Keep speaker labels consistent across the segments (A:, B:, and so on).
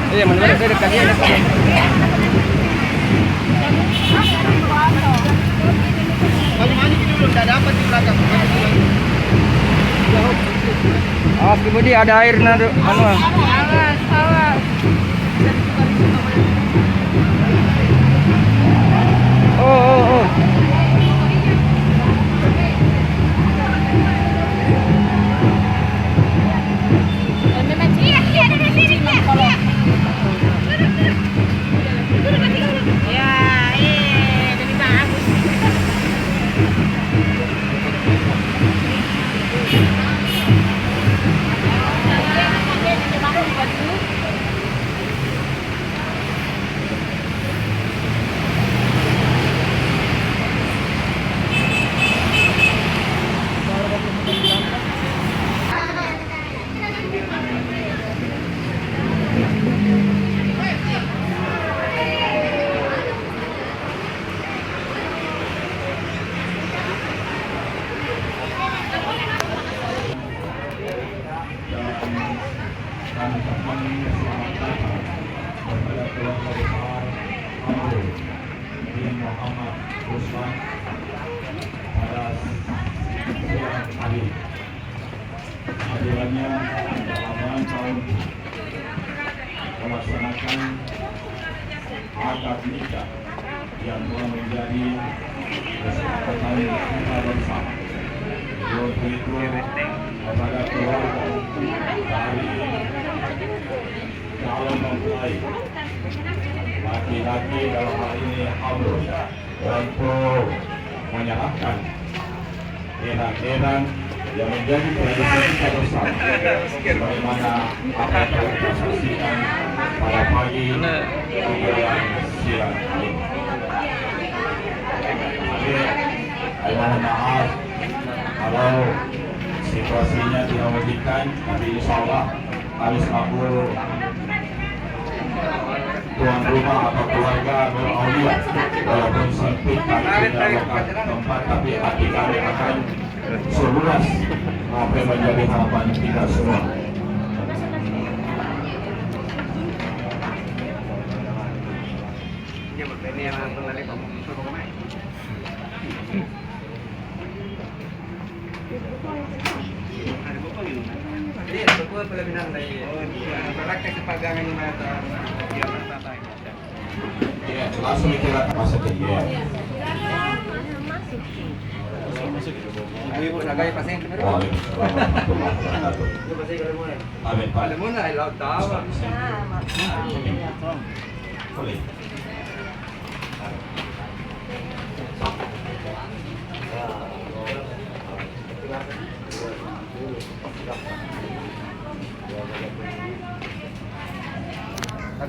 A: Iya, mana saya dekat dia. Bagaimana ini dulu enggak dapat di belakang. Awas kebudi ada air anu.
B: Awas, awas.
A: Oh.
C: Hadirannya dalam tahun melaksanakan akad nikah yang telah menjadi kesepakatan kita bersama. Untuk itu kepada keluarga dari calon mempelai laki-laki dalam hal ini Abdul untuk menyerahkan eran-eran yang menjadi tradisi kita bersama sebagaimana apa yang telah kita saksikan pada pagi menjelang siang ini. Saya mohon maaf kalau situasinya tidak memungkinkan, tapi insya Allah kami selaku tuan rumah atau keluarga Nur Aulia walaupun sempit kami tidak lokasi tempat, tapi hati kami akan seluas apa yang menjadi harapan kita semua. Langsung kita masuk ke dia.
A: Ibu lagay paseng primero.
C: Amin Pak.
A: Alam mo na, ilaw tawa.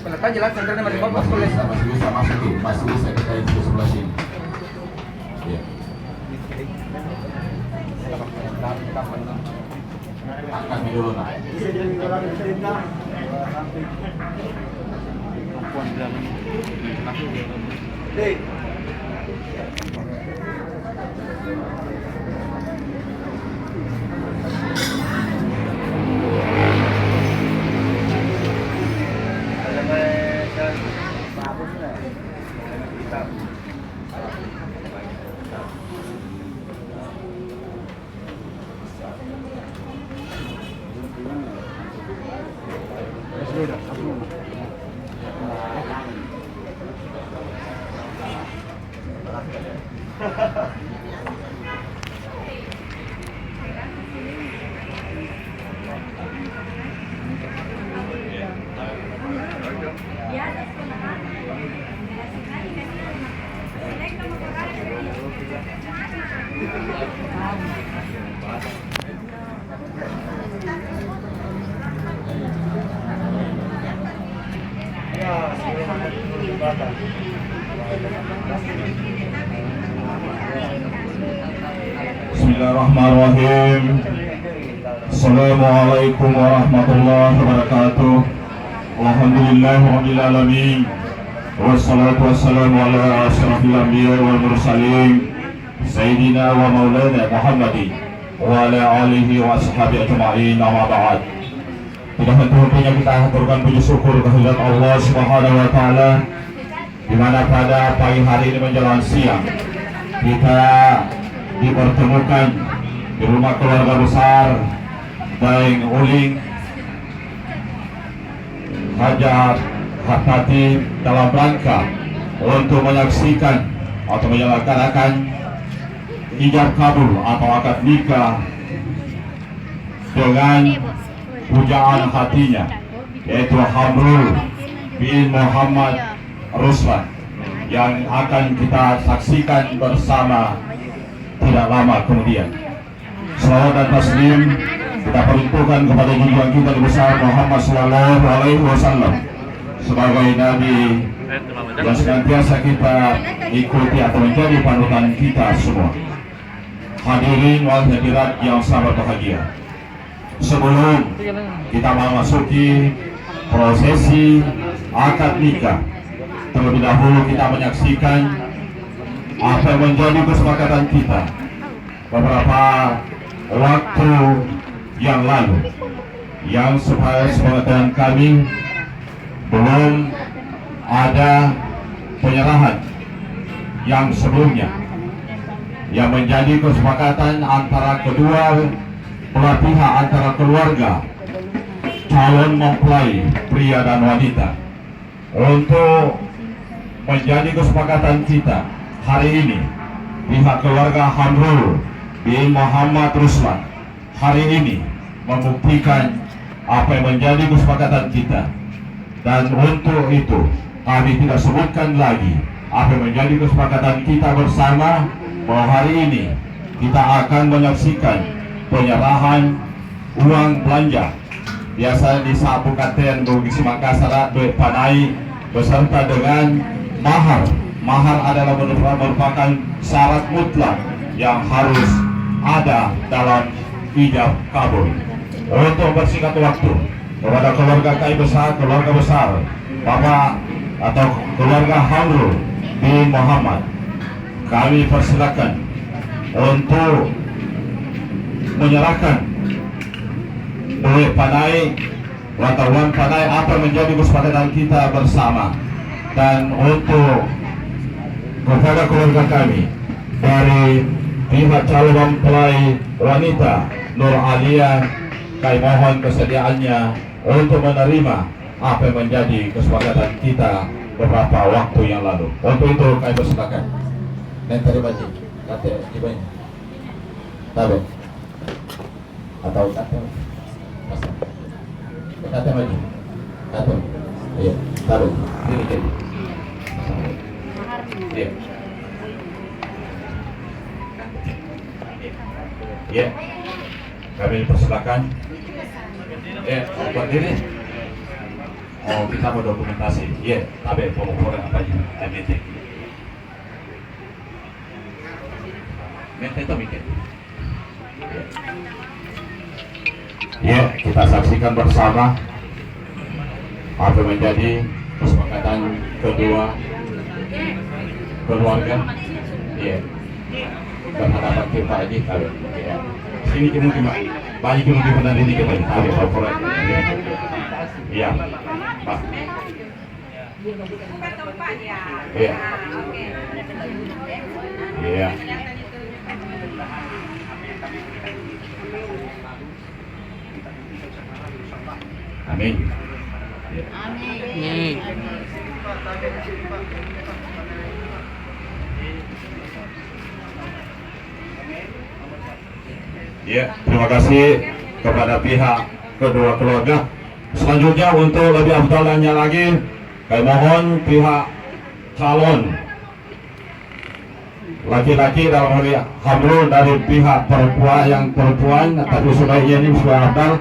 A: Pelatan jelas senternya masih bagus boleh.
C: Masih bisa masuk, masih bisa kita itu sebelah sini. Ya. Angkat dulu nak. Bismillahirrahmanirrahim. Assalamualaikum warahmatullahi wabarakatuh. Alhamdulillahirabbil alamin. Wassalatu wassalamu ala asyrafil anbiya wal mursalin Sayyidina wa maulana Muhammadin wa ala alihi wa ashabihi ajma'in, amma ba'd. Tidak henti-hentinya kita haturkan puji syukur kehadirat Allah Subhanahu wa taala, di mana pada pagi hari ini menjelang siang kita dipertemukan di rumah keluarga besar Daeng Uling Hajat Hatati dalam rangka untuk menyaksikan atau menyelaksanakan ijab kabul atau akad nikah dengan pujaan hatinya, yaitu Hamrul bin Muhammad Ruslan, yang akan kita saksikan bersama tidak lama kemudian. Salawat dan taslim kita peruntukkan kepada junjungan kita Nabi besar Muhammad Sallallahu Alaihi Wasallam sebagai Nabi yang senantiasa kita ikuti atau menjadi panutan kita semua. Hadirin wal hadirat yang sangat berbahagia, sebelum kita memasuki prosesi akad nikah, terlebih dahulu kita menyaksikan apa yang menjadi kesepakatan kita beberapa waktu yang lalu, yang sepengetahuan kami belum ada penyerahan yang sebelumnya, yang menjadi kesepakatan antara kedua belah pihak, antara keluarga calon mempelai pria dan wanita, untuk menjadi kesepakatan kita hari ini. Pihak keluarga Hamrul bin Muhammad Ruslan hari ini membuktikan apa yang menjadi kesepakatan kita, dan untuk itu kami tidak sebutkan lagi apa yang menjadi kesepakatan kita bersama, bahwa hari ini kita akan menyaksikan penyerahan uang belanja biasa di Sabu Katen Bugisi Makassar duit panai beserta dengan mahar. Mahar adalah merupakan syarat mutlak yang harus ada dalam ijab kabul. Untuk bersingkat waktu, kepada keluarga kami besar, keluarga besar Bapak atau keluarga Hamrul bin Muhammad, kami persilakan untuk menyerahkan duit panai atau uang panai apa menjadi kesepakatan kita bersama, dan untuk kepada keluarga kami dari pihak calon mempelai wanita Nur Alia, kami mohon kesediaannya untuk menerima apa yang menjadi kesepakatan kita beberapa waktu yang lalu. Untuk itu kami persilakan. Dan tadi baca kata ibanya tabe atau kata maju kata iya tabe ini jadi iya iya kami persilakan berdiri. Oh, kita mau dokumentasi iya tabe pemukulan apa aja MT itu mikir. Ya, kita saksikan bersama apa menjadi kesepakatan kedua keluarga. Ya, berhadapan kita ini kalau ya. Sini cuma banyak yang benar ini kita tahu corporate. Ya, Pak. Iya. Iya. Amin. Amin. Ya, terima kasih kepada pihak kedua keluarga. Selanjutnya untuk lebih afdalannya lagi, kami mohon pihak calon laki-laki dalam hal Hamrul dari pihak perempuan, tapi sebaiknya ini sudah afdal,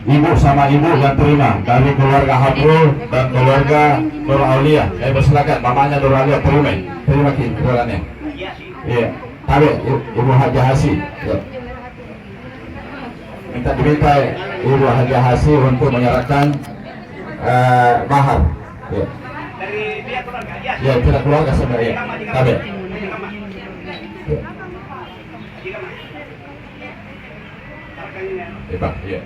C: ibu sama ibu yang terima dari keluarga Hamrul dan keluarga Nur Aulia. Saya persilakan mamanya Nur Aulia terima keluarganya. Iya, tarik ibu Haji Hasi. Ya. diminta Ibu Haja Hasi untuk menyerahkan mahar. Ya.
A: Dari pihak keluarga. Ya.
C: Ya, pihak keluarga sebenarnya. Kami. Ya. Iya Pak, iya.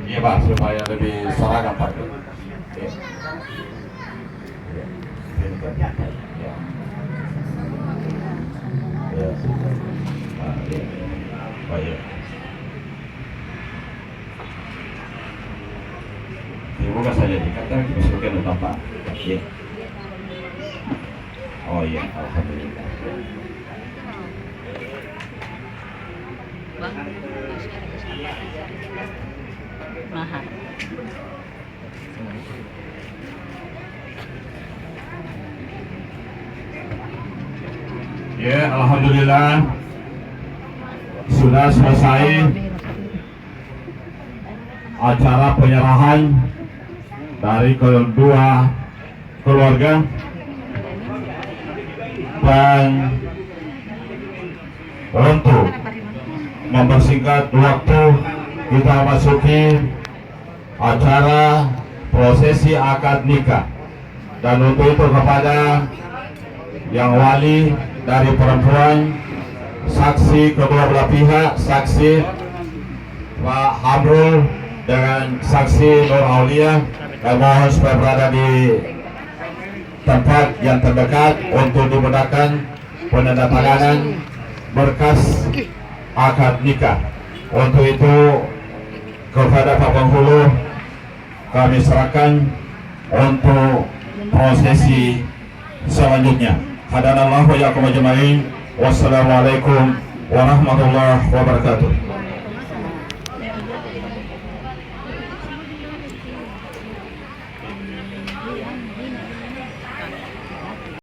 C: Iya Pak, supaya lebih seragam Pak. Iya. Iya. Ya. Ya. Ah, iya. Baik. Dibuka saja nih, kata masukkan ke tempat. Iya. Oh iya, alhamdulillah.
B: Mahal.
C: Ya, alhamdulillah sudah selesai acara penyerahan dari kedua keluarga, dan untuk mempersingkat waktu kita masuki acara prosesi akad nikah. Dan untuk itu kepada yang wali dari perempuan, saksi kedua belah pihak, saksi Pak Hamrul dengan saksi Nur Aulia, kami mohon supaya berada di tempat yang terdekat untuk dimudahkan penandatanganan berkas akad nikah. Untuk itu kepada Pak Penghulu kami serahkan untuk prosesi selanjutnya. Hadanallahu wa iyyakum ajma'in. Wassalamualaikum warahmatullahi wabarakatuh.